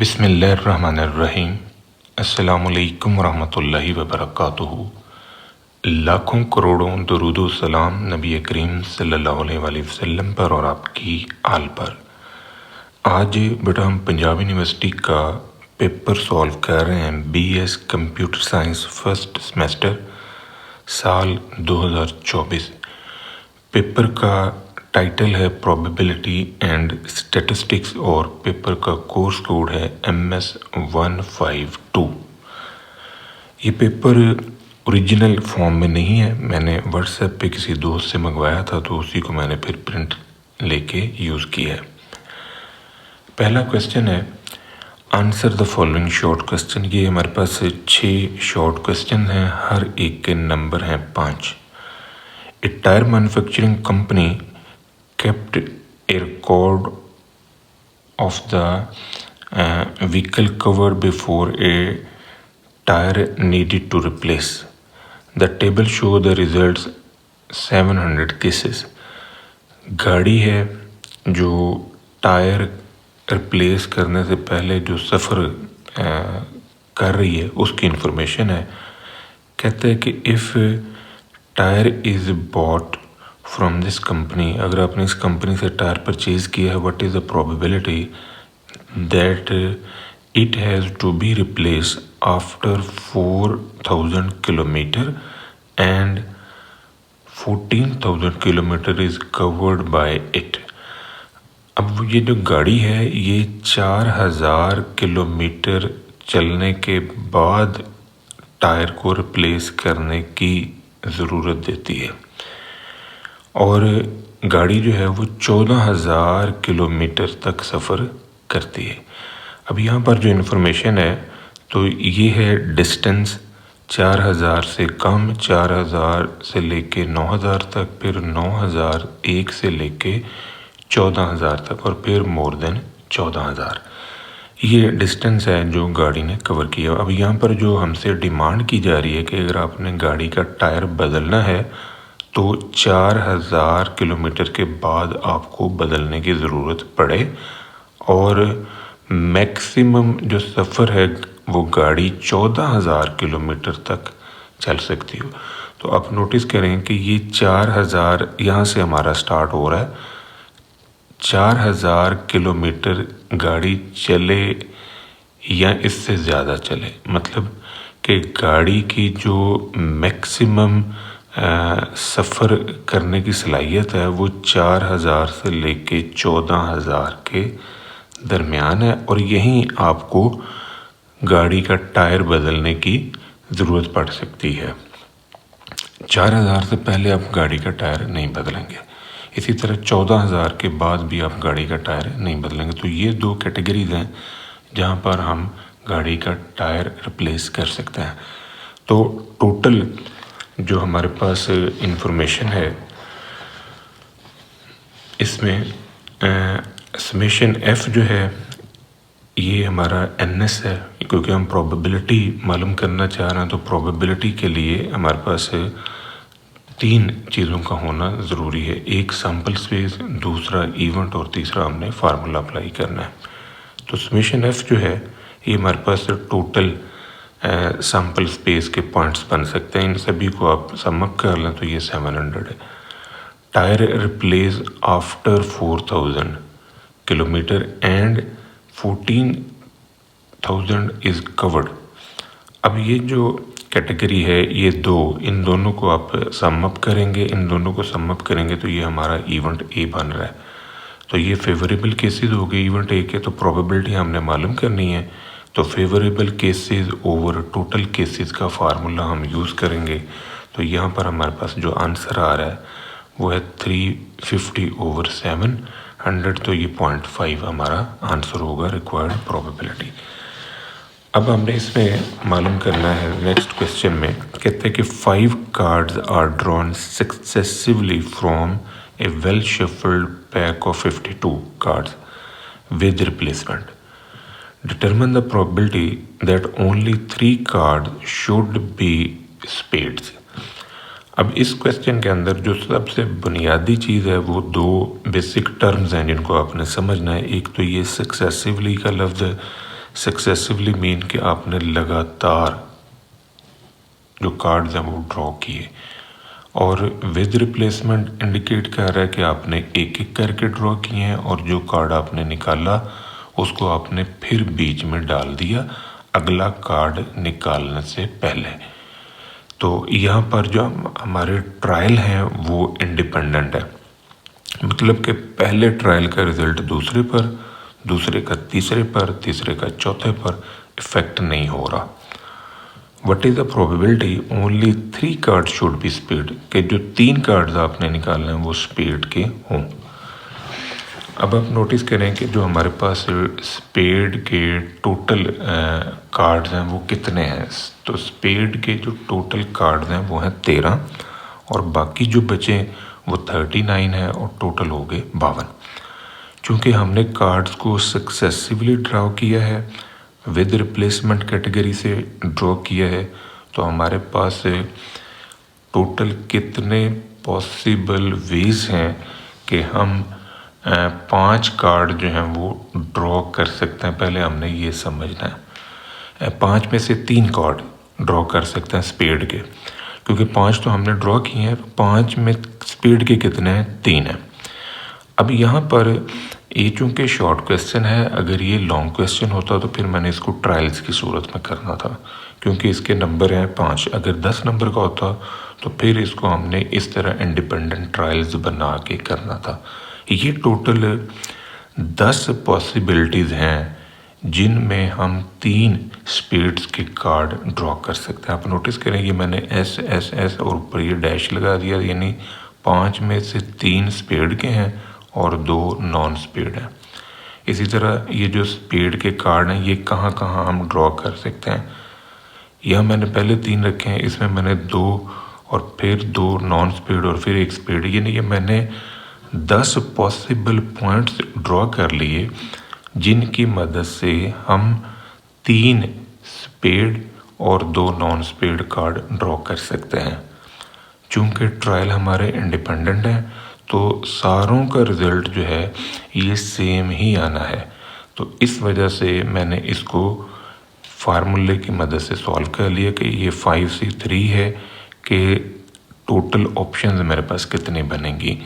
बिस्मिल्लाहिर्रहमानिर्रहीम। अस्सलामुअलैकुम वरहमतुल्लाहि वबरकातुहू। लाखों करोड़ों दरूदो सलाम नबी करीम सल्लल्लाहु अलैहि वसल्लम पर और आपकी आल पर। आज बेटा हम पंजाब यूनिवर्सिटी का पेपर सॉल्व कर रहे हैं, BS computer science first semester साल 2024। पेपर का टाइटल है प्रोबेबिलिटी एंड स्टैटिस्टिक्स और पेपर का कोर्स कोड है MS 152। ये पेपर ओरिजिनल फॉर्म में नहीं है, मैंने व्हाट्सएप पे किसी दोस्त से मंगवाया था तो उसी को मैंने फिर प्रिंट लेके यूज़ किया है। पहला क्वेश्चन है answer the following short question. ये हमारे पास 6 शॉर्ट क्वेश्चन हैं, हर एक के नंबर हैं 5। A tire manufacturing company kept a record of the vehicle cover before a tire needed to replace. The table show the results 700 cases. गाड़ी है जो tyre replace करने से पहले जो सफ़र कर रही है उसकी इंफॉर्मेशन है। कहते हैं कि if tyre is bought from this company, अगर आपने इस कंपनी से टायर परचेज़ किया है, what is the probability that it has to be replace after 4000 kilometre and 14,000 kilometre is covered by it. अब ये जो गाड़ी है ये 4000 किलोमीटर चलने के बाद टायर को रिप्लेस करने की ज़रूरत देती है और गाड़ी जो है वो 14,000 किलोमीटर तक सफ़र करती है। अब यहाँ पर जो इन्फॉर्मेशन है तो ये है डिस्टेंस 4000 से कम, 4000 से लेके 9000 तक, फिर 9001 से लेके 14,000 तक और फिर मोर देन 14,000। ये डिस्टेंस है जो गाड़ी ने कवर किया। अब यहाँ पर जो हमसे डिमांड की जा रही है कि अगर आपने गाड़ी का टायर बदलना है तो 4000 किलोमीटर के बाद आपको बदलने की ज़रूरत पड़े और मैक्सिमम जो सफ़र है वो गाड़ी 14,000 किलोमीटर तक चल सकती हो। तो आप नोटिस करें कि ये 4000 यहाँ से हमारा स्टार्ट हो रहा है। 4000 किलोमीटर गाड़ी चले या इससे ज़्यादा चले, मतलब कि गाड़ी की जो मैक्सिमम सफ़र करने की सलाहियत है वो 4000 से लेके 14,000 के दरमियान है और यहीं आपको गाड़ी का टायर बदलने की ज़रूरत पड़ सकती है। 4000 से पहले आप गाड़ी का टायर नहीं बदलेंगे, इसी तरह 14,000 के बाद भी आप गाड़ी का टायर नहीं बदलेंगे। तो ये 2 कैटेगरीज हैं जहाँ पर हम गाड़ी का टायर रिप्लेस कर सकते हैं। तो टोटल जो हमारे पास इंफॉर्मेशन है इसमें समेशन F जो है ये हमारा NS है, क्योंकि हम प्रोबेबिलिटी मालूम करना चाह रहे हैं। तो प्रोबेबिलिटी के लिए हमारे पास 3 चीज़ों का होना ज़रूरी है, एक सैम्पल स्पेस, दूसरा इवेंट और तीसरा हमने फार्मूला अप्लाई करना है। तो समेशन F जो है ये हमारे पास टोटल सैम्पल स्पेस के पॉइंट्स बन सकते हैं। इन सभी को आप सम अप कर लें तो ये 700 है। Tyre replace after 4000 kilometre and 14,000 is covered. अब ये जो कैटेगरी है ये 2, इन दोनों को आप सम अप करेंगे, इन दोनों को सम अप करेंगे तो ये हमारा इवेंट A बन रहा है। तो ये फेवरेबल केसेस हो गए इवेंट A के। तो प्रोबेबिलिटी हमने मालूम करनी है, तो favourable cases over total cases का फार्मूला हम यूज़ करेंगे। तो यहाँ पर हमारे पास जो आंसर आ रहा है वो है 350/700। तो ये 0.5 हमारा आंसर होगा रिक्वायर्ड प्रोबेबिलिटी। अब हमने इसमें मालूम करना है नेक्स्ट क्वेश्चन में, कहते हैं कि 5 cards are drawn successively from a well shuffled pack of 52 cards with replacement. Determine the probability that only 3 card should be spades. अब इस क्वेश्चन के अंदर जो सबसे बुनियादी चीज़ है वो 2 बेसिक टर्म्स हैं जिनको आपने समझना है। एक तो ये सक्सेसिवली का लफ्ज़ है, सक्सेसिवली मीन कि आपने लगातार जो कार्ड्स हैं वो ड्रॉ किए, और विद रिप्लेसमेंट इंडिकेट कर रहा है कि आपने एक एक करके ड्रॉ किए हैं और जो कार्ड आपने निकाला उसको आपने फिर बीच में डाल दिया अगला कार्ड निकालने से पहले। तो यहाँ पर जो हमारे ट्रायल हैं वो इंडिपेंडेंट है, मतलब कि पहले ट्रायल का रिजल्ट दूसरे पर, दूसरे का तीसरे पर, तीसरे का चौथे पर इफेक्ट नहीं हो रहा। What is the probability only 3 card should B spade, के जो 3 कार्ड्स आपने निकालने हैं वो स्पेड के हों। अब आप नोटिस करें कि जो हमारे पास स्पेड के टोटल कार्ड्स हैं वो कितने हैं। तो स्पेड के जो टोटल कार्ड्स हैं वो हैं 13 और बाकी जो बचे वो 39 है और टोटल हो गए 52। चूँकि हमने कार्ड्स को सक्सेसिवली ड्रॉ किया है, विद रिप्लेसमेंट कैटेगरी से ड्रॉ किया है, तो हमारे पास टोटल कितने पॉसिबल वेज हैं कि हम 5 कार्ड जो हैं वो ड्रॉ कर सकते हैं। पहले हमने ये समझना है 5 में से 3 कार्ड ड्रॉ कर सकते हैं स्पेड के, क्योंकि 5 तो हमने ड्रॉ किए हैं, 5 में स्पेड के कितने हैं, 3 हैं। अब यहाँ पर ये चूँकि शॉर्ट क्वेश्चन है, अगर ये लॉन्ग क्वेश्चन होता तो फिर मैंने इसको ट्रायल्स की सूरत में करना था, क्योंकि इसके नंबर हैं 5। अगर 10 नंबर का होता तो फिर इसको हमने इस तरह इंडिपेंडेंट ट्रायल्स बना के करना था। ये टोटल 10 पॉसिबिलिटीज़ हैं जिनमें हम 3 स्पेड्स के कार्ड ड्रॉ कर सकते हैं। आप नोटिस करें कि मैंने एस एस एस और ऊपर ये डैश लगा दिया, यानी 5 में से 3 स्पेड के हैं और 2 नॉन स्पेड हैं। इसी तरह ये जो स्पेड के कार्ड हैं ये कहाँ कहाँ हम ड्रॉ कर सकते हैं। यह मैंने पहले 3 रखे हैं, इसमें मैंने 2 और फिर 2 नॉन स्पेड और फिर 1 स्पेड, यानी कि मैंने 10 पॉसिबल पॉइंट्स ड्रॉ कर लिए जिनकी मदद से हम 3 स्पेड और 2 नॉन स्पेड कार्ड ड्रॉ कर सकते हैं। चूँकि ट्रायल हमारे इंडिपेंडेंट है तो सारों का रिज़ल्ट जो है ये सेम ही आना है। तो इस वजह से मैंने इसको फार्मूले की मदद से सॉल्व कर लिया कि ये 5C3 है कि टोटल ऑप्शंस मेरे पास कितने बनेंगी।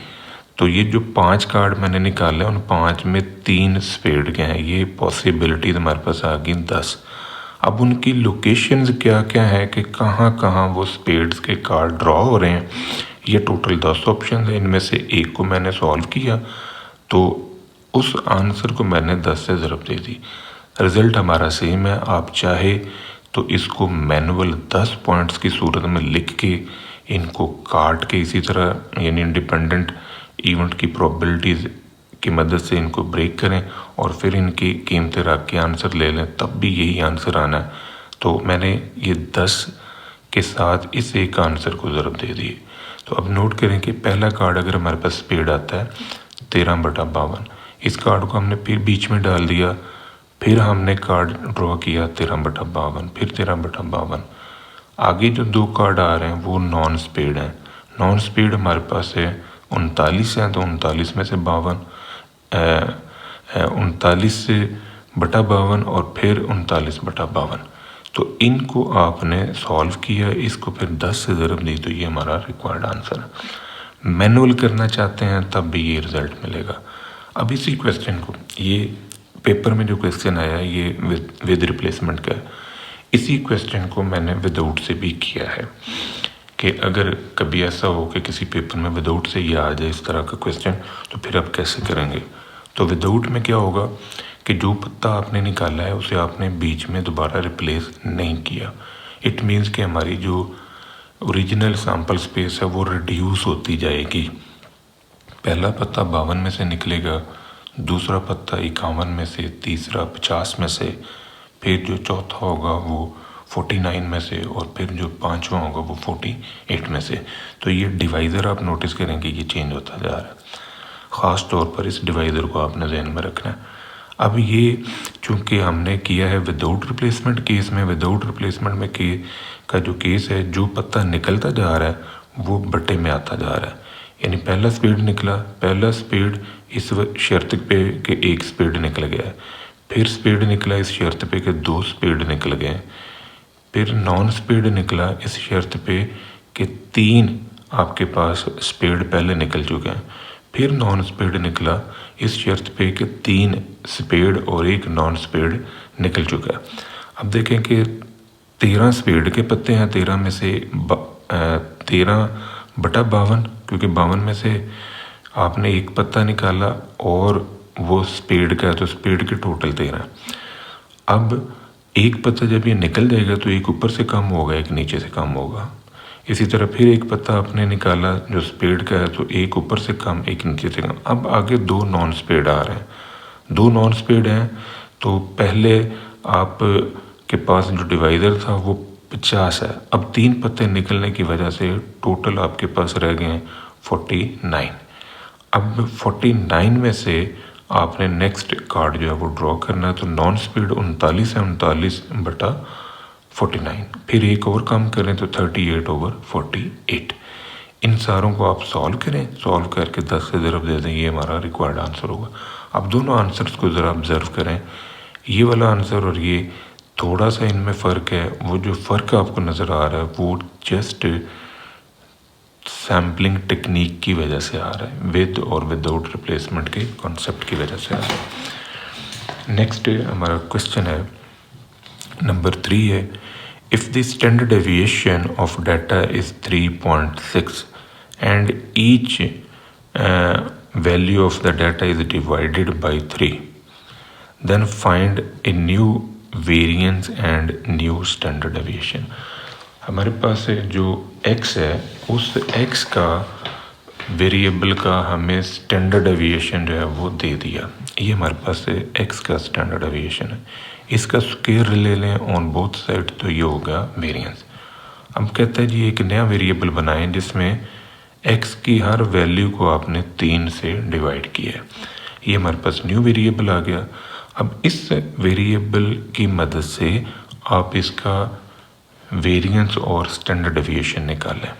तो ये जो 5 कार्ड मैंने निकाले उन 5 में 3 स्पेड के हैं, ये पॉसिबिलिटीज हमारे पास आ गई 10। अब उनकी लोकेशंस क्या क्या है कि कहाँ कहाँ वो स्पेड्स के कार्ड ड्रॉ हो रहे हैं। ये टोटल 10 ऑप्शन है, इनमें से एक को मैंने सॉल्व किया तो उस आंसर को मैंने 10 से ज़रब दे दी, रिज़ल्ट हमारा सेम है। आप चाहे तो इसको मैनुअल 10 पॉइंट्स की सूरत में लिख के इनको काट के इसी तरह यानी इंडिपेंडेंट इवेंट की प्रोबेबिलिटीज़ की मदद से इनको ब्रेक करें और फिर इनकी कीमतें रख के आंसर ले लें, तब भी यही आंसर आना है। तो मैंने ये 10 के साथ इस एक आंसर को ज़रब दे दिए। तो अब नोट करें कि पहला कार्ड अगर हमारे पास स्पेड आता है 13/52, इस कार्ड को हमने फिर बीच में डाल दिया, फिर हमने कार्ड ड्रॉ किया 13/52, फिर 13/52। आगे जो 2 कार्ड आ रहे हैं वो नॉन स्पेड हैं। नॉन स्पेड हमारे पास है 39 हैं, तो 39 में से 52 39 से बटा 52 और फिर 39/52। तो इनको आपने सॉल्व किया, इसको फिर 10 से ज़रब दी, तो ये हमारा रिक्वायर्ड आंसर है। मैनुअल करना चाहते हैं तब भी ये रिज़ल्ट मिलेगा। अब इसी क्वेश्चन को, ये पेपर में जो क्वेश्चन आया ये विद रिप्लेसमेंट का है, इसी क्वेश्चन को मैंने विदाउट से भी किया है कि अगर कभी ऐसा हो कि किसी पेपर में विदाउट से ये आ जाए इस तरह का क्वेश्चन, तो फिर आप कैसे करेंगे। तो विदाउट में क्या होगा कि जो पत्ता आपने निकाला है उसे आपने बीच में दोबारा रिप्लेस नहीं किया। इट मीन्स कि हमारी जो ओरिजिनल सैम्पल स्पेस है वो रिड्यूस होती जाएगी। पहला पत्ता 52 में से निकलेगा, दूसरा पत्ता 51 में से, तीसरा 50 में से, फिर जो चौथा होगा वो 49 में से और फिर जो 5वां होगा वो 48 में से। तो ये डिवाइज़र आप नोटिस करेंगे ये चेंज होता जा रहा है। ख़ास तौर पर इस डिवाइज़र को आपने ज़हन में रखना है। अब ये चूँकि हमने किया है विदाउट रिप्लेसमेंट केस में, विदाउट रिप्लेसमेंट में का जो केस है, जो पत्ता निकलता जा रहा है वो बटे में आता जा रहा है। यानी पहला स्पेड निकला, पहला स्पेड इस शर्त पे कि 1 स्पेड निकल गया है, फिर स्पेड निकला इस शर्त पे कि 2 स्पेड निकल गए, फिर नॉन स्पेड निकला इस शर्त पे कि 3 आपके पास स्पेड पहले निकल चुके हैं, फिर नॉन स्पेड निकला इस शर्त पे कि 3 स्पेड और 1 नॉन स्पेड निकल चुका है। अब देखें कि 13 स्पेड के पत्ते हैं, 13 में से 13/52, क्योंकि 52 में से आपने एक पत्ता निकाला और वो स्पेड का है तो स्पेड के टोटल 13। अब एक पत्ता जब ये निकल जाएगा तो एक ऊपर से कम होगा, एक नीचे से कम होगा। इसी तरह फिर एक पत्ता आपने निकाला जो स्पेड का है तो एक ऊपर से कम, एक नीचे से कम। अब आगे 2 नॉन स्पेड आ रहे हैं, 2 नॉन स्पेड हैं। तो पहले आप के पास जो डिवाइडर था वो 50 है। अब 3 पत्ते निकलने की वजह से टोटल आपके पास रह गए हैं 49। अब 49 में से आपने नेक्स्ट कार्ड जो है वो ड्रॉ करना है। तो नॉन स्पीड 39 है, 39/49। फिर एक और काम करें तो 38/48। इन सारों को आप सॉल्व करें, सॉल्व करके 10 से ज़रब दे दें, ये हमारा रिक्वायर्ड आंसर होगा। अब दोनों आंसर्स को ज़रा ऑब्ज़र्व करें, ये वाला आंसर और ये थोड़ा सा इनमें फ़र्क है। वो जो फ़र्क आपको नज़र आ रहा है वो जस्ट सैम्पलिंग टेक्निक की वजह से आ रहा है, विद और विदाउट रिप्लेसमेंट के कॉन्सेप्ट की वजह से आ रहा है। नेक्स्ट हमारा क्वेश्चन है नंबर 3 है, if the standard deviation of data is 3.6 and each value of the data is divided by 3, then find a new variance and new standard deviation. हमारे पास जो x है उस x का वेरिएबल का हमें स्टैंडर्ड डेविएशन जो है वो दे दिया। ये हमारे पास x का स्टैंडर्ड डेविएशन है, इसका स्क्वायर ले लें ऑन बोथ साइड तो ये होगा वेरिएंस। अब कहता है जी एक नया वेरिएबल बनाएं जिसमें x की हर वैल्यू को आपने 3 से डिवाइड किया है। ये हमारे पास न्यू वेरिएबल आ गया। अब इस वेरिएबल की मदद से आप इसका वेरिएंस और स्टैंडर्ड डेविएशन निकालें।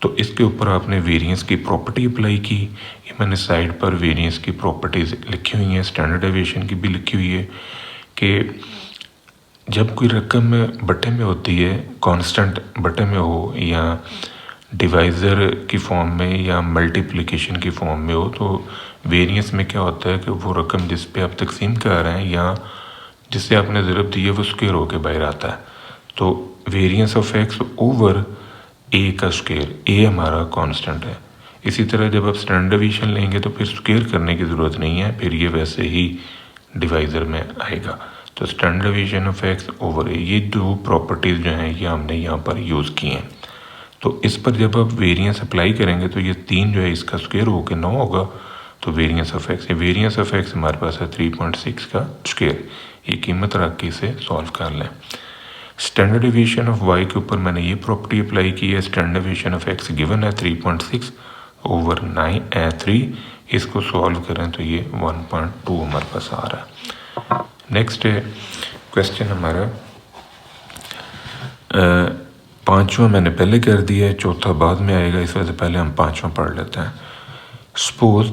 तो इसके ऊपर आपने वेरिएंस की प्रॉपर्टी अप्लाई की। ये मैंने साइड पर वेरिएंस की प्रॉपर्टीज़ लिखी हुई हैं, स्टैंडर्ड डेविएशन की भी लिखी हुई है कि जब कोई रकम बटे में होती है, कांस्टेंट बटे में हो या डिवाइज़र की फॉर्म में या मल्टीप्लिकेशन की फॉर्म में हो, तो वेरिएंस में क्या होता है कि वो रकम जिस पे आप तकसीम कर रहे हैं या जिससे आपने ज़रब दी है वो स्क्वायर होकर बाहर आता है। तो variance of x over a का स्क्वायर, a हमारा कांस्टेंट है। इसी तरह जब आप स्टैंडर्ड डेविएशन लेंगे तो फिर स्क्वायर करने की ज़रूरत नहीं है, फिर ये वैसे ही डिवाइज़र में आएगा। तो standard deviation of x over a, ये दो प्रॉपर्टीज़ जो हैं ये हमने यहाँ पर यूज़ की हैं। तो इस पर जब आप वेरिएंस अप्लाई करेंगे तो ये 3 जो है इसका स्क्वायर होकर 9 होगा। तो variance of x, variance of x हमारे पास है 3.6 का स्क्वायर। ये कीमत रख के इसे सॉल्व कर लें। स्टैंडर्ड डेविएशन ऑफ y के ऊपर मैंने ये प्रॉपर्टी अप्लाई की है, standard deviation of x given है 3.6 ओवर 3। इसको सॉल्व करें तो ये 1.2 हमारे पास आ रहा है। नेक्स्ट क्वेश्चन हमारा 5वां मैंने पहले कर दिया है, चौथा बाद में आएगा, इस वजह से पहले हम 5वां पढ़ लेते हैं। Suppose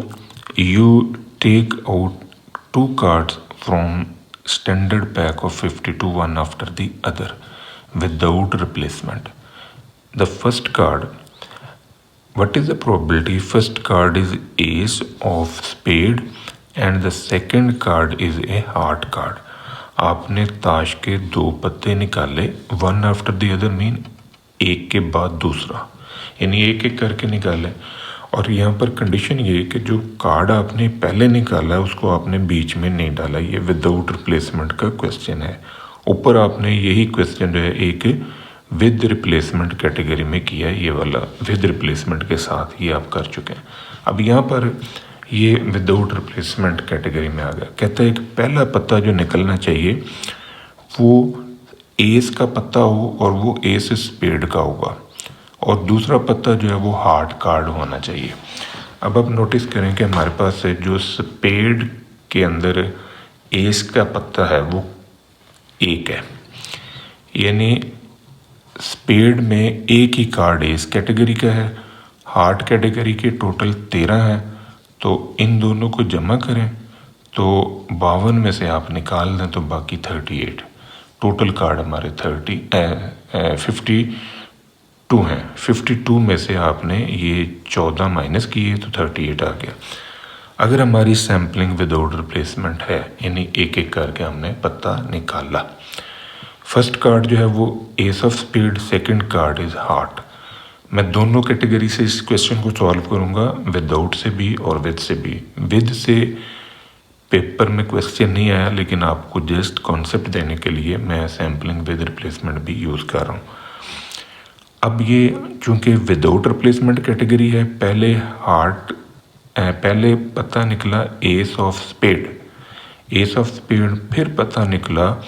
you take out 2 cards from standard pack of 52 one after the other without replacement. The first card, what is the probability first card is ace of spade and the second card is a heart card? आपने ताश के 2 पत्ते निकाले, one after the other mean एक के बाद दूसरा, यानी एक एक करके निकाले। और यहाँ पर कंडीशन ये है कि जो कार्ड आपने पहले निकाला है उसको आपने बीच में नहीं डाला। ये विदाउट रिप्लेसमेंट का क्वेश्चन है। ऊपर आपने यही क्वेश्चन जो है एक विद रिप्लेसमेंट कैटेगरी में किया है, ये वाला विद रिप्लेसमेंट के साथ ये आप कर चुके हैं। अब यहाँ पर ये विदाउट रिप्लेसमेंट कैटेगरी में आ गया। कहता है कि पहला पत्ता जो निकलना चाहिए वो एस का पत्ता हो और वो एस स्पेड का होगा, और दूसरा पत्ता जो है वो हार्ट कार्ड होना चाहिए। अब आप नोटिस करें कि हमारे पास जो स्पेड के अंदर एस का पत्ता है वो 1 है, यानी स्पेड में एक ही कार्ड एस कैटेगरी का है। हार्ट कैटेगरी के टोटल 13 है, तो इन दोनों को जमा करें तो 52 में से आप निकाल दें तो बाकी 38, टोटल कार्ड हमारे 52 हैं। 52 में से आपने ये 14 माइनस किए तो 38 आ गया। अगर हमारी सैम्पलिंग विदाउट रिप्लेसमेंट है, यानी एक एक करके हमने पत्ता निकाला। फर्स्ट कार्ड जो है वो ace of spade, second card is heart. मैं दोनों कैटेगरी से इस क्वेश्चन को सॉल्व करूँगा, विदाउट से भी और विद से भी। विद से पेपर में क्वेश्चन नहीं आया, लेकिन आपको जस्ट कॉन्सेप्ट देने के लिए मैं सैम्पलिंग विद रिप्लेसमेंट भी यूज़ कर रहा हूँ। अब ये चूँकि विदाउट रिप्लेसमेंट कैटेगरी है, पहले पता निकला ace of spade, ace of spade, फिर पता निकला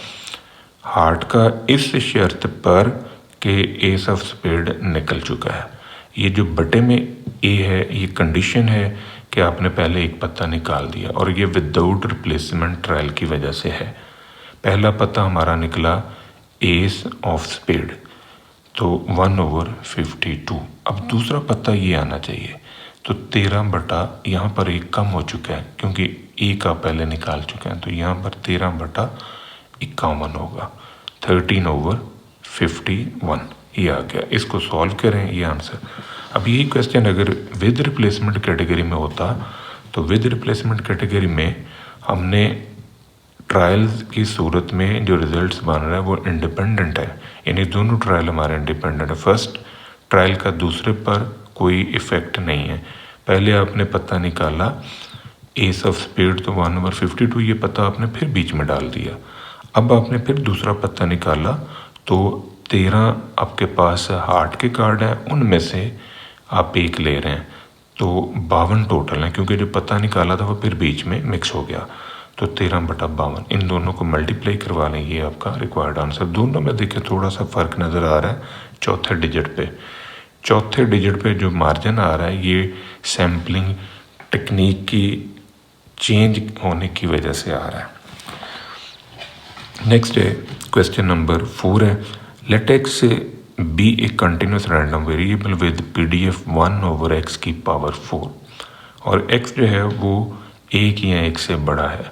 हार्ट का, इस शर्त पर कि एस ऑफ स्पेड निकल चुका है। ये जो बटे में ए है, ये कंडीशन है कि आपने पहले एक पत्ता निकाल दिया, और ये विदाउट रिप्लेसमेंट ट्रायल की वजह से है। पहला पत्ता हमारा निकला एस ऑफ स्पेड, तो 1/52। अब दूसरा पत्ता ये आना चाहिए, तो 13 बटा, यहाँ पर एक कम हो चुका है क्योंकि एक आप पहले निकाल चुके हैं, तो यहाँ पर 13/51 होगा, 13/51 ये आ गया। इसको सॉल्व करें, ये आंसर। अब यही क्वेश्चन अगर विद रिप्लेसमेंट कैटेगरी में होता, तो विद रिप्लेसमेंट कैटेगरी में हमने ट्रायल्स की सूरत में जो रिजल्ट्स बन रहा है वो इंडिपेंडेंट है, यानी दोनों ट्रायल हमारे इंडिपेंडेंट है। फर्स्ट ट्रायल का दूसरे पर कोई इफ़ेक्ट नहीं है। पहले आपने पता निकाला एस ऑफ स्पेड, तो 1/52, ये पता आपने फिर बीच में डाल दिया। अब आपने फिर दूसरा पता निकाला, तो 13 आपके पास हार्ट के कार्ड हैं, उनमें से आप एक ले रहे हैं, तो 52 टोटल हैं, क्योंकि जो पता निकाला था वो फिर बीच में मिक्स हो गया, तो 13/52। इन दोनों को मल्टीप्लाई करवा लें, ये आपका रिक्वायर्ड आंसर। दोनों में देखिए थोड़ा सा फ़र्क नज़र आ रहा है चौथे डिजिट पे। चौथे डिजिट पे जो मार्जिन आ रहा है, ये सैम्पलिंग टेक्निक की चेंज होने की वजह से आ रहा है। नेक्स्ट है क्वेश्चन नंबर 4 है, let X be a continuous random variable with PDF 1/x⁴, और x जो है वो 1 या 1 से बड़ा है।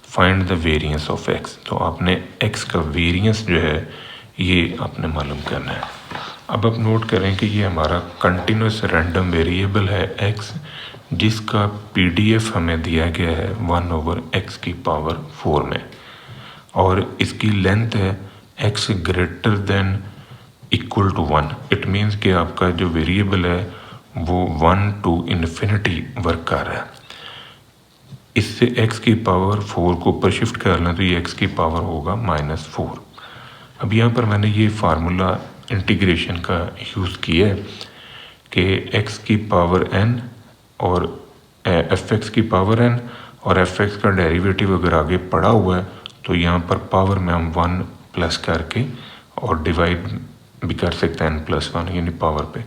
Find the variance of x, तो आपने x का वेरिएंस जो है ये आपने मालूम करना है। अब आप नोट करें कि ये हमारा कंटिन्यूस रैंडम वेरिएबल है x, जिसका PDF हमें दिया गया है 1/x⁴ में, और इसकी लेंथ है x greater than equal to 1। It means कि आपका जो वेरिएबल है वो 1 to इन्फिनिटी वर्क कर रहा है। इससे x⁴ को ऊपर शिफ्ट कर लें तो ये x⁴ होगा -4। अब यहाँ पर मैंने ये फार्मूला इंटीग्रेशन का यूज़ किया है कि x⁴n और f(x⁴n) और f(x) का डेरिवेटिव अगर आगे पड़ा हुआ है तो यहाँ पर पावर में हम 1 प्लस करके और डिवाइड भी कर सकते हैं n+1, यानी पावर पे।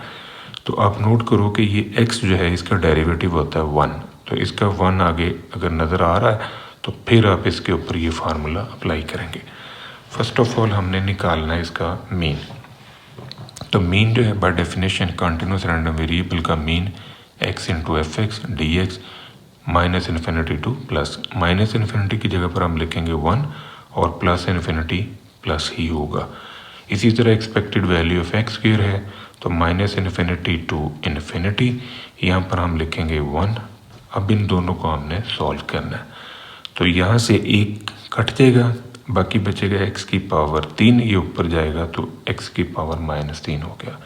तो आप नोट करो कि ये x जो है इसका डेरिवेटिव होता है 1, तो इसका 1 आगे अगर नज़र आ रहा है तो फिर आप इसके ऊपर ये फार्मूला अप्लाई करेंगे। फर्स्ट ऑफ ऑल हमने निकालना है इसका मीन। तो मीन जो है by definition continuous random variable का mean x × f(x) dx -∞ to plus. -∞ की जगह पर हम लिखेंगे 1 और +∞ प्लस ही होगा। इसी तरह एक्सपेक्टेड वैल्यू ऑफ x² है, तो -∞ टू इन्फिनिटी, यहाँ पर हम लिखेंगे 1। अब इन दोनों को हमने सॉल्व करना है, तो यहाँ से एक कट जाएगा, बाकी बचेगा x⁴3, ये ऊपर जाएगा तो x⁻³ हो गया।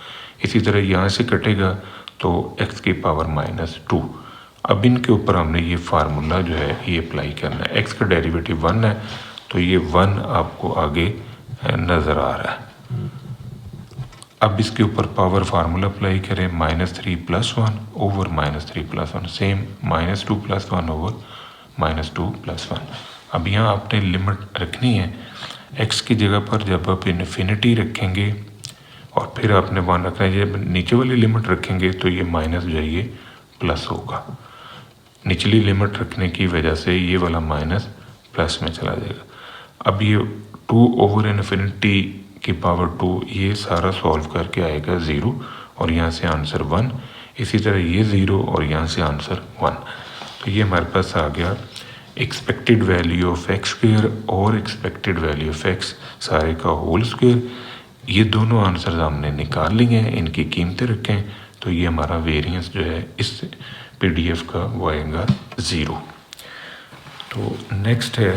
इसी तरह यहाँ से कटेगा तो x⁻²। अब इनके ऊपर हमने ये फार्मूला जो है ये अप्लाई करना है। x का डेरिवेटिव 1 है, तो ये 1 आपको आगे नज़र आ रहा है। अब इसके ऊपर पावर फार्मूला अप्लाई करें, -3 + 1 ओवर -3 + 1, सेम -2 + 1 ओवर -2 + 1। अब यहाँ आपने लिमिट रखनी है x की जगह पर, जब आप इन्फिनिटी रखेंगे और फिर आपने 1 रखना है, जब नीचे वाली लिमिट रखेंगे तो ये माइनस जो है ये प्लस होगा। निचली लिमिट रखने की वजह से ये वाला माइनस प्लस में चला जाएगा। अब ये 2/∞2 ये सारा सॉल्व करके आएगा 0, और यहाँ से आंसर 1। इसी तरह ये 0 और यहाँ से आंसर 1, तो ये हमारे पास आ गया expected value of x square और एक्सपेक्टेड वैल्यू ऑफ एक्स सारे का होल स्क्वायर, ये दोनों आंसर हमने निकाल लिए हैं, इनकी कीमतें रखें तो ये हमारा वेरिएंस जो है इस PDF का वो आएगा 0। तो नेक्स्ट है,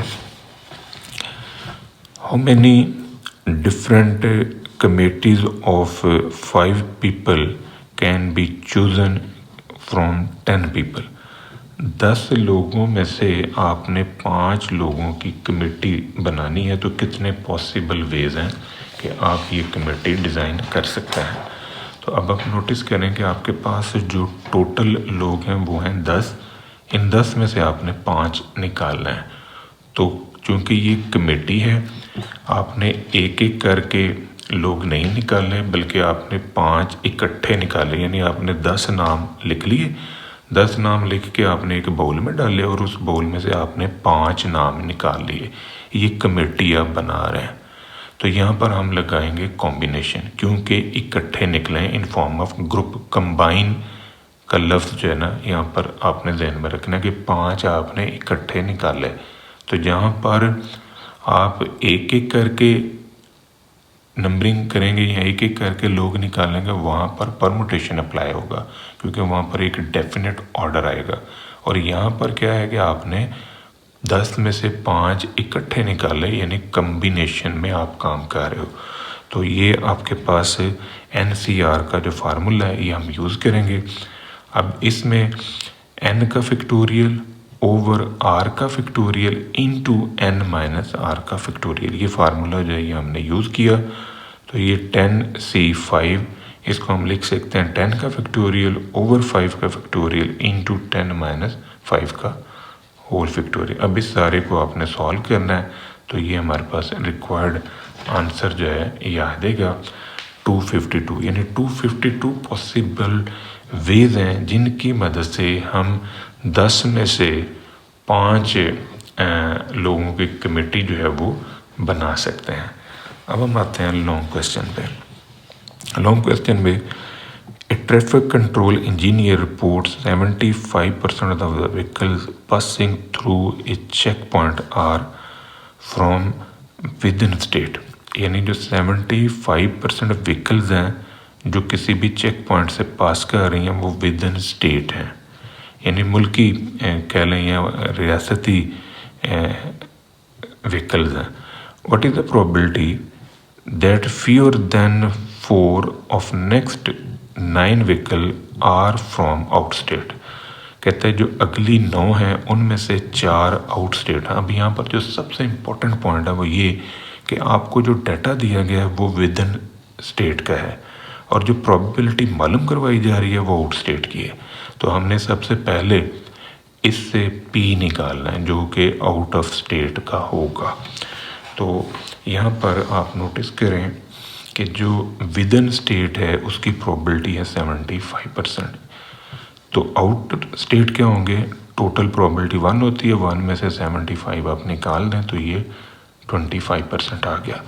how many different committees of 5 people can be chosen from 10 people. 10 लोगों में से आपने 5 लोगों की कमेटी बनानी है, तो कितने पॉसिबल वेज हैं कि आप ये कमेटी डिज़ाइन कर सकते हैं। तो अब आप नोटिस करें कि आपके पास जो टोटल लोग हैं वो हैं 10। इन 10 में से आपने 5 निकालना है। तो चूँकि ये कमेटी है, आपने एक एक करके लोग नहीं निकालने, बल्कि आपने 5 इकट्ठे निकाले, यानी आपने 10 नाम लिख लिए। 10 नाम लिख के आपने एक बाउल में डाले और उस बाउल में से आपने 5 नाम निकाल लिए। ये कमेटी आप बना रहे हैं। तो यहाँ पर हम लगाएंगे कॉम्बिनेशन, क्योंकि इकट्ठे निकले in form of group. Combine का लफ्ज़ जो है ना, यहाँ पर आपने ध्यान में रखना कि 5 आपने इकट्ठे निकाले। तो जहाँ पर आप एक एक करके नंबरिंग करेंगे या एक एक करके लोग निकालेंगे, वहाँ पर परमुटेशन अप्लाई होगा, क्योंकि वहाँ पर एक डेफिनेट ऑर्डर आएगा। और यहाँ पर क्या है कि आपने 10 में से 5 इकट्ठे निकाले, यानी कम्बिनेशन में आप काम कर रहे हो। तो ये आपके पास NCR का जो फार्मूला है ये हम यूज़ करेंगे। अब इसमें n का फैक्टोरियल ओवर r का factorial into n minus r का फैक्टोरियल, ये फार्मूला जो है ये हमने यूज़ किया। तो ये 10C5, इसको हम लिख सकते हैं 10 का फैक्टोरियल ओवर 5 का फैक्टोरियल इंटू 10 माइनस 5 का होल फैक्टोरियल। अब इस सारे को आपने सॉल्व करना है, तो ये हमारे पास रिक्वायर्ड आंसर जो है ये आ देगा 252। यानी 252 पॉसिबल वेज हैं जिनकी मदद से हम 10 में से 5 लोगों की कमेटी जो है वो बना सकते हैं। अब हम आते हैं लॉन्ग क्वेश्चन पे। लॉन्ग क्वेश्चन में A traffic control engineer reports 75% of the vehicles passing through a checkpoint are from within state। यानी जो 75% व्हीकल्स हैं जो किसी भी चेक पॉइंट से पास कर रही हैं वो विद इन स्टेट हैं, यानी मुल्की कह लें या रियासती व्हीकल्स हैं। What is the probability that fewer than 4 of next 9 vehicle are from out state. कहते हैं जो अगली 9 हैं उनमें से 4 आउट स्टेट हैं। अब यहाँ पर जो सबसे इम्पोर्टेंट पॉइंट है वो ये कि आपको जो डाटा दिया गया है वो विद इन स्टेट का है, और जो प्रोबेबिलिटी मालूम करवाई जा रही है वो आउट स्टेट की है। तो हमने सबसे पहले इससे P निकालना है जो कि आउट ऑफ स्टेट का होगा। तो यहाँ पर आप नोटिस करें कि जो विद इन स्टेट है उसकी प्रोबेबिलिटी है 75%। तो आउट स्टेट क्या होंगे, टोटल प्रोबेबिलिटी 1 होती है, 1 में से 75 आप निकाल दें तो ये 25% आ गया।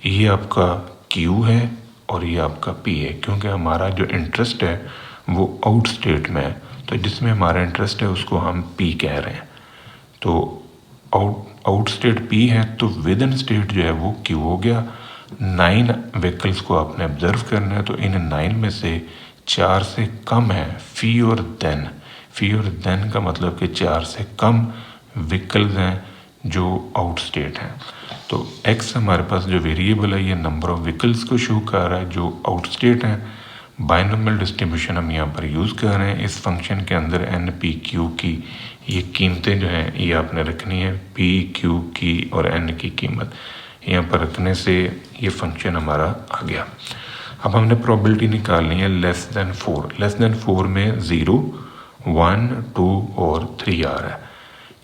ये आपका Q है और ये आपका P है, क्योंकि हमारा जो इंटरेस्ट है वो आउट स्टेट में है। तो जिसमें हमारा इंटरेस्ट है उसको हम P कह रहे हैं। तो आउट स्टेट P है, तो विद इन स्टेट जो है वो Q हो गया। 9 व्हीकल्स को आपने ऑब्जर्व करना है, तो इन 9 में से 4 से कम है fewer than का मतलब कि 4 से कम व्हीकल्स हैं जो आउट स्टेट हैं। तो x हमारे पास जो वेरिएबल है ये नंबर ऑफ व्हीकल्स को शो कर रहा है जो आउट स्टेट हैं। बाइनोमियल डिस्ट्रीब्यूशन हम यहाँ पर यूज़ कर रहे हैं। इस फंक्शन के अंदर NPQ की ये कीमतें जो हैं ये आपने रखनी है, PQ की और N की कीमत यहाँ पर रखने से ये फंक्शन हमारा आ गया। अब हमने प्रोबेबिलिटी निकालनी है लेस देन 4 में 0, 1, 2 और 3 आ रहा है।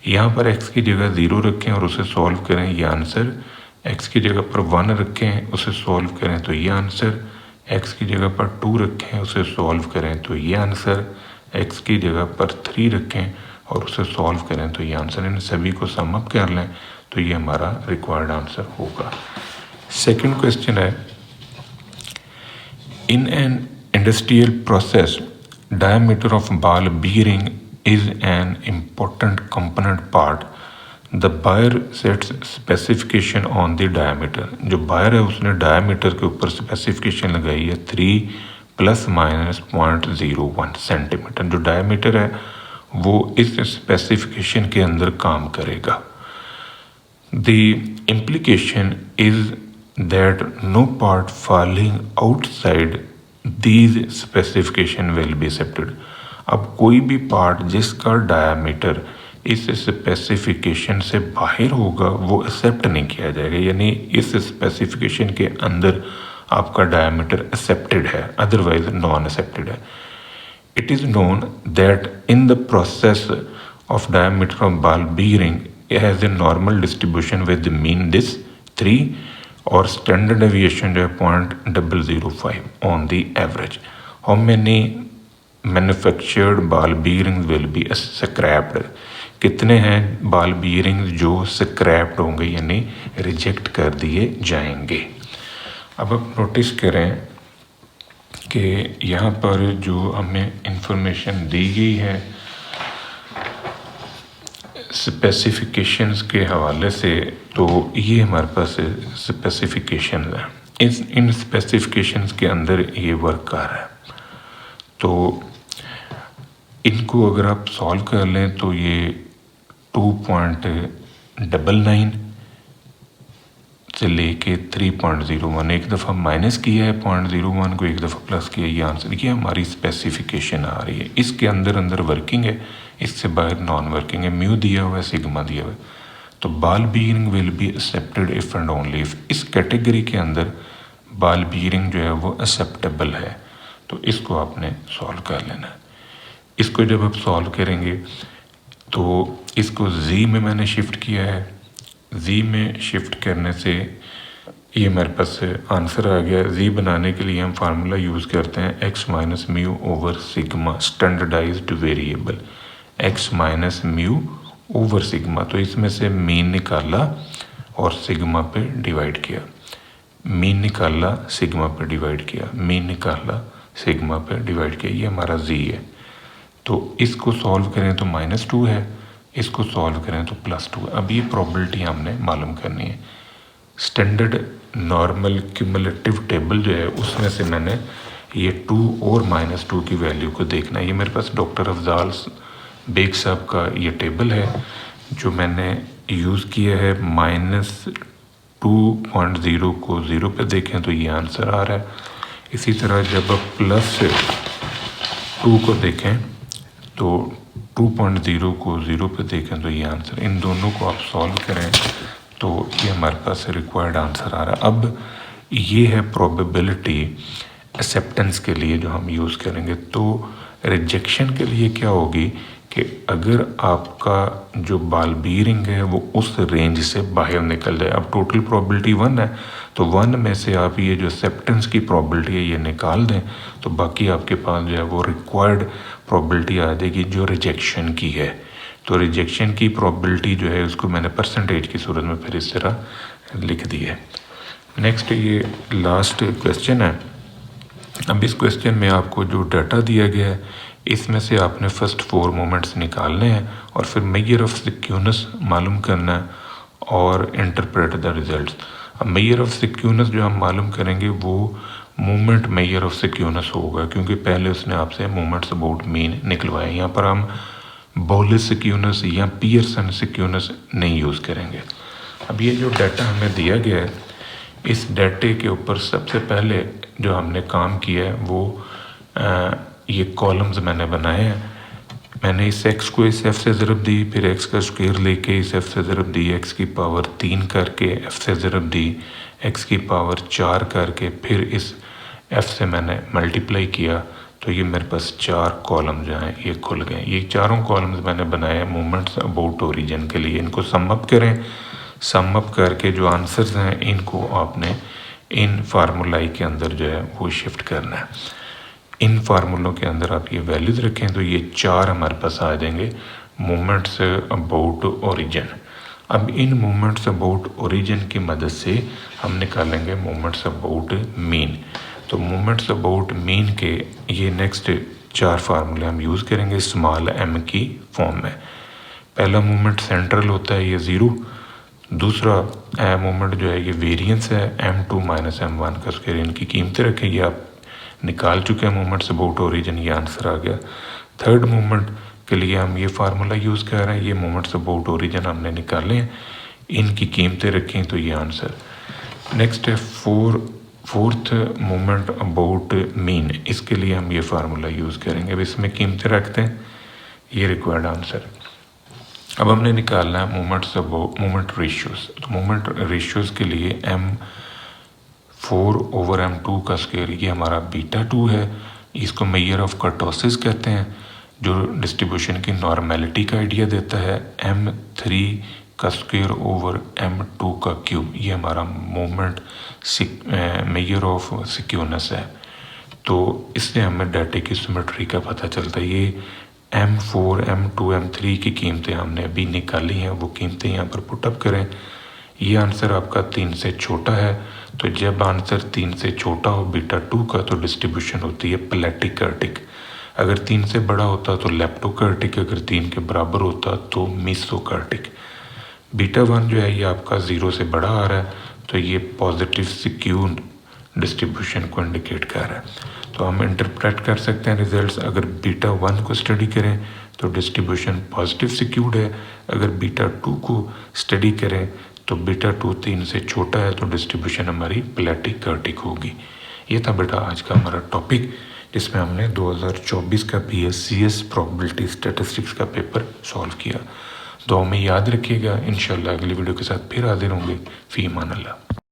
यहाँ पर x की जगह 0 रखें और उसे सॉल्व करें, ये आंसर। x की जगह पर 1 रखें उसे सॉल्व करें तो ये आंसर। x की जगह पर 2 रखें उसे सॉल्व करें तो ये आंसर। x की जगह पर 3 रखें और उसे सॉल्व करें तो ये आंसर। इन सभी को सम अप कर लें तो ये हमारा रिक्वायर्ड आंसर होगा। सेकंड क्वेश्चन है, in an industrial process diameter of ball bearing is an important component part the buyer sets specification on the diameter, जो बायर है उसने डायमीटर के ऊपर स्पेसिफिकेशन लगाई है 3 ± 0.01 सेंटीमीटर। जो डायमीटर है वो इस स्पेसिफिकेशन के अंदर काम करेगा। The implication is that no part falling outside these specification will be accepted. अब कोई भी पार्ट जिसका डायमीटर इस स्पेसिफिकेशन से बाहर होगा वो एक्सेप्ट नहीं किया जाएगा, यानी इस स्पेसिफिकेशन के अंदर आपका डायमीटर एक्सेप्टेड है, अदरवाइज नॉन एक्सेप्टेड है। It is known that in the process of diameter of ball bearing has a normal distribution with mean this 3 और स्टैंडर्ड डेविएशन जो है 0.005 on the average. How many manufactured ball bearings will be scrapped, कितने हैं ball बीयरिंग्स जो scraped होंगे यानी reject कर दिए जाएंगे। अब आप नोटिस करें कि यहाँ पर जो हमें इंफॉर्मेशन दी गई है स्पेसिफिकेशंस के हवाले से, तो ये हमारे पास स्पेसिफिकेशन है। इन स्पेसिफिकेशंस के अंदर ये वर्क कर रहा है, तो इनको अगर आप सॉल्व कर लें तो ये 2.99 से लेके 3.01, एक दफ़ा माइनस किया है 0.01 को, एक दफ़ा प्लस किया, ये आंसर, ये हमारी स्पेसिफिकेशन आ रही है। इसके अंदर वर्किंग है, इससे बाहर नॉन वर्किंग है। म्यू दिया हुआ है, सिग्मा दिया हुआ है, तो ball bearing will be accepted if and only if, इस कैटेगरी के अंदर बॉल बीयरिंग जो है वो एक्सेप्टेबल है। तो इसको आपने सॉल्व कर लेना है। इसको जब आप सॉल्व करेंगे तो इसको जी में मैंने शिफ्ट किया है, जी में शिफ्ट करने से ये मेरे पास आंसर आ गया। जी बनाने के लिए हम फार्मूला यूज़ करते हैं x minus mu over sigma, standardised variable x minus mu over sigma. तो इसमें से मीन निकाला और सिग्मा पे डिवाइड किया, मीन निकाला सिग्मा पे डिवाइड किया, मीन निकाला सिग्मा पे डिवाइड किया, ये हमारा जी है। तो इसको सॉल्व करें तो -2 है, इसको सॉल्व करें तो +2 है। अब ये प्रॉबिलिटी हमने मालूम करनी है। स्टैंडर्ड नॉर्मल क्यूमुलेटिव टेबल जो है उसमें से मैंने ये 2 और -2 की वैल्यू को देखना है। ये मेरे पास डॉक्टर अफजाल बेग साहब का ये टेबल है जो मैंने यूज़ किया है। -2.0 को 0 पे देखें तो ये आंसर आ रहा है। इसी तरह जब आप +2 को देखें तो 2.0 को 0 पे देखें तो ये आंसर, इन दोनों को आप सॉल्व करें तो ये हमारे पास रिक्वायर्ड आंसर आ रहा है। अब ये है प्रोबेबिलिटी एक्सेप्टेंस के लिए जो हम यूज़ करेंगे। तो रिजेक्शन के लिए क्या होगी कि अगर आपका जो बॉल बीयरिंग है वो उस रेंज से बाहर निकल जाए। अब टोटल प्रोबेबिलिटी 1 है, तो 1 में से आप ये जो एक्सेप्टेंस की प्रोबेबिलिटी है ये निकाल दें तो बाकी आपके पास जो है वो रिक्वायर्ड प्रोबेबिलिटी आ जाएगी जो रिजेक्शन की है। तो रिजेक्शन की प्रोबेबिलिटी जो है उसको मैंने परसेंटेज की सूरत में फिर इस तरह लिख दी है। नेक्स्ट ये लास्ट क्वेश्चन है। अब इस क्वेश्चन में आपको जो डाटा दिया गया है इसमें से आपने फर्स्ट 4 मोमेंट्स निकालने हैं और फिर मेजर ऑफ सिक्यूनेस मालूम करना है और इंटरप्रेट द रिजल्ट्स। अब मेजर ऑफ सिक्यूनेस जो हम मालूम करेंगे वो मूवमेंट मेजर ऑफ सिक्यूनेस होगा, क्योंकि पहले उसने आपसे मूवमेंट्स अबाउट मीन निकलवाए। यहाँ पर हम बोलिस सिक्यूनेस या पियर्सन सिक्यूनेस नहीं यूज़ करेंगे। अब ये जो डाटा हमें दिया गया है इस डाटे के ऊपर सबसे पहले जो हमने काम किया है वो ये कॉलम्स मैंने बनाए हैं। मैंने इस x को इस f से ज़रब दी, फिर x का स्क्वायर लेके इस f से ज़रब दी, x की पावर 3 करके f से ज़रब दी, x की पावर 4 करके फिर इस f से मैंने मल्टीप्लाई किया, तो ये मेरे पास 4 कॉलम जो हैं ये खुल गए। ये चारों कॉलम्स मैंने बनाए हैं मूवमेंट्स अबाउट ओरिजिन के लिए। इनको सम अप करें, सम अप करके जो आंसर्स हैं इनको आपने इन फार्मूलाई के अंदर जो है वो शिफ्ट करना है। इन फार्मूलों के अंदर आप ये वैल्यूज़ रखें तो ये 4 हमारे पास आ जाएंगे मूवमेंट्स अबाउट ओरिजिन। अब इन मूवमेंट्स अबाउट ओरिजिन की मदद से हम निकालेंगे मूवमेंट्स अबाउट मीन। तो मूवमेंट्स अबाउट मीन के ये नेक्स्ट 4 फार्मूले हम यूज़ करेंगे स्मॉल m की फॉर्म में। पहला मोमेंट सेंट्रल होता है ये 0, दूसरा मोमेंट जो है ये वेरिएंस है m2 माइनस m1 का स्क्वायर। इनकी कीमतें रखेंगे, आप निकाल चुके हैं मोमेंट्स अबाउट ओरिजिन, ये आंसर आ गया। थर्ड मोमेंट के लिए हम ये फार्मूला यूज़ कर रहे हैं, ये मोमेंट्स अबाउट ओरिजिन हमने निकाले हैं, इनकी कीमतें रखें तो ये आंसर। नेक्स्ट है फोर्थ मोमेंट अबाउट मीन, इसके लिए हम ये फार्मूला यूज़ करेंगे। अब इसमें कीमतें रखते हैं, ये रिक्वायर्ड आंसर। अब हमने निकालना है मोमेंट रेशियोज। तो मोमेंट रेशियोज के लिए m4/m2 का स्क्वायर, ये हमारा β2 है, इसको मेजर ऑफ कर्टोसिस कहते हैं, जो डिस्ट्रीब्यूशन की नॉर्मेलिटी का आइडिया देता है। m3 का स्क्वायर ओवर m2 का क्यूब, ये हमारा मोमेंट मेजर ऑफ सिक्योरनेस है। तो इससे हमें डाटे की सिमेट्री का पता चलता है। ये m4, m2, m3 की कीमतें हमने अभी निकाली हैं, वो कीमतें यहाँ पर पुटअप करें। ये आंसर आपका 3 से छोटा है, तो जब आंसर 3 से छोटा हो β2 का तो डिस्ट्रीब्यूशन होती है प्लेटिकर्टिक। अगर 3 से बड़ा होता तो लेप्टोकर्टिक, अगर 3 के बराबर होता तो मीसोकर्टिक। β1 जो है ये आपका 0 से बड़ा आ रहा है, तो ये पॉजिटिव सिक्यूड डिस्ट्रीब्यूशन को इंडिकेट कर रहा है। तो हम इंटरप्रेट कर सकते हैं रिजल्ट्स, अगर β1 को स्टडी करें तो डिस्ट्रीब्यूशन पॉजिटिव सिक्यूड है, अगर β2 को स्टडी करें तो β2 3 से छोटा है तो डिस्ट्रीब्यूशन हमारी प्लेटिकर्टिक होगी। ये था बेटा आज का हमारा टॉपिक, जिसमें हमने 2024 का BSCS प्रोबेबिलिटी स्टैटिस्टिक्स का पेपर सॉल्व किया। दुआ में याद रखिएगा, इंशाल्लाह अगली वीडियो के साथ फिर हाजिर होंगे। फी अमान अल्लाह।